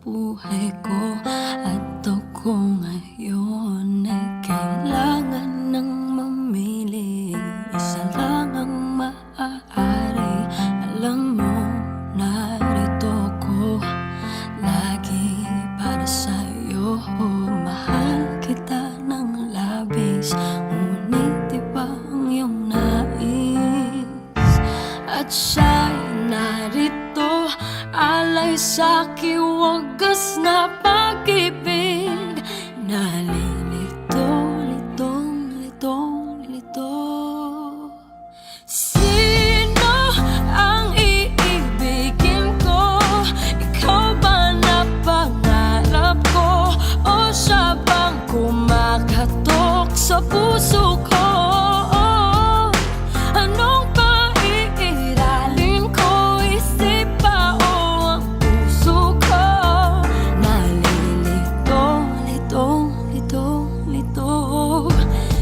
buhay ko. At ako ngayon ay kailangan ng mamili. Isa lang ang maaari. Alam mo, narito ko lagi para sa'yo. Mahal kita ng labis, ngunit iba ang iyong nais. At siya'y narito, alay sa'ki wagas na pag-ibig. Nalilito, litong, litong, lito. Sino ang iibigin ko? Ikaw ba na pangarap ko? O siya bang kumakatok sa puso ko? Anong paiiralin ko? Isip ba o ang puso ko? Nalilito, litong, litong, lito.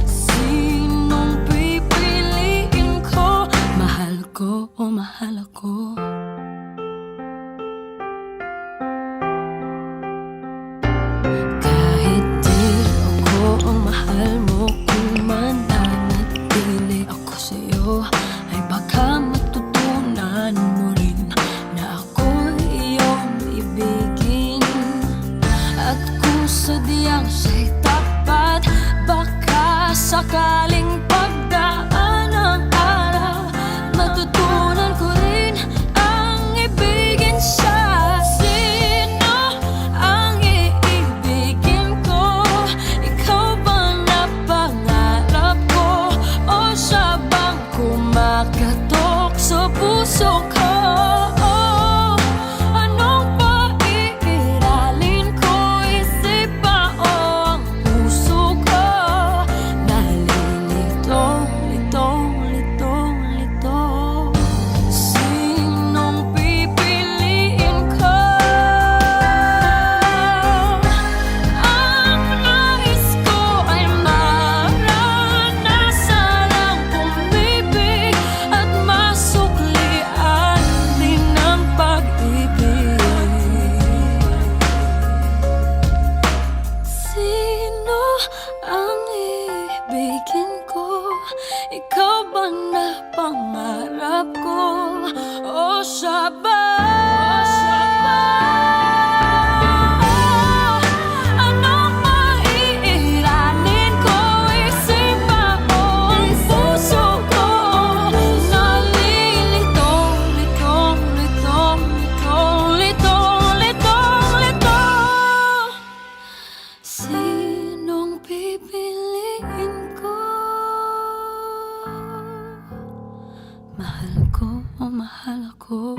Sinong pipiliin ko? Mahal ko o mahal ako? Kahit di ako ang mahal mo, kung mananatili ako sa'yo, ay baka matutunan mo rin na ako iyong ibigin. At kung sadyang siya'y tapat, baka sakaling pagdaan ng araw, matutunan ko rin ang ibigin siya. Sino ang iibigin ko? Ikaw ba na pangarap ko? O siya bang kumakatok sa puso ko? Anong paiiralin ko? Isip ba o ang puso ko? Nalilito, litong, litong, lito. Sinong pipiliin ko? Ang nais ko ay maranasan ang pumibig at masuklian din ang pag-ibig. Sino ang ibigin ko? Ikaw ba na pangarap ko? O siya ba? Anong maiiralin ko? Isip ba o ang puso ko? Nalilito, litong, litong, litong, litong, litong, lito. Sinong pipiliin ko? Mahal ko o mahal ako?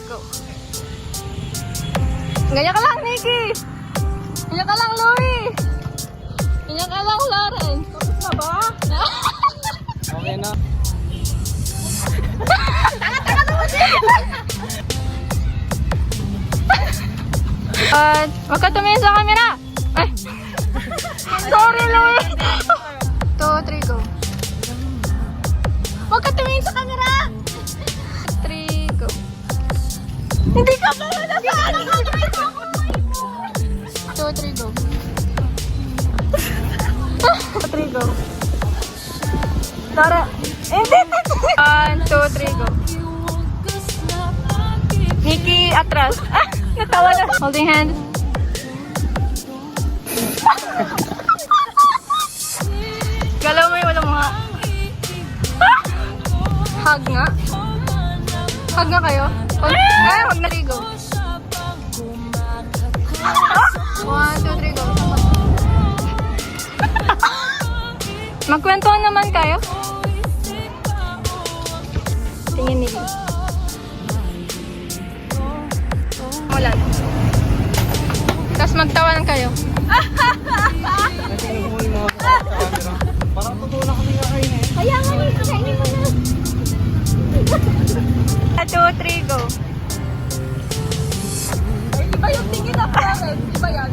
Go. Ganyan ka lang, Nikki. Ganyan ka lang, Louie. Ganyan ka lang, Lauren. Tapos na ba? Okay na. Tanga-tanga naman siya. Huwag ka tumingin sa camera. Ay. Sorry, Louie. 2, 3, go. Huwag ka tumingin sa camera. 3, go. Hindi ka ba na sa akin? 2, 3, go. 3, go. Tara. Hindi. 1, 2, 3, go. Nikki, atras. Ah, natawa na. Holding hands. Galaw mo yung wala mo nga. Hug nga. Hug nga kayo. Huwag naligo. 1, 2, 3, go. Magkwentuhan naman kayo. Tingin nila. Mulan. Tapos magtawanan kayo. Natingin mo yung mga sa camera. Parang totoo na kami kakain eh. Kaya nga, kakainin mo na. 2, 3, go. Ay, iba yung tingin ako. Iba yan.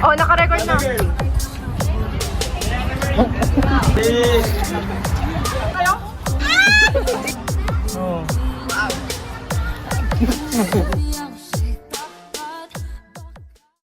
Oh, naka-record na. Kayo? Oh.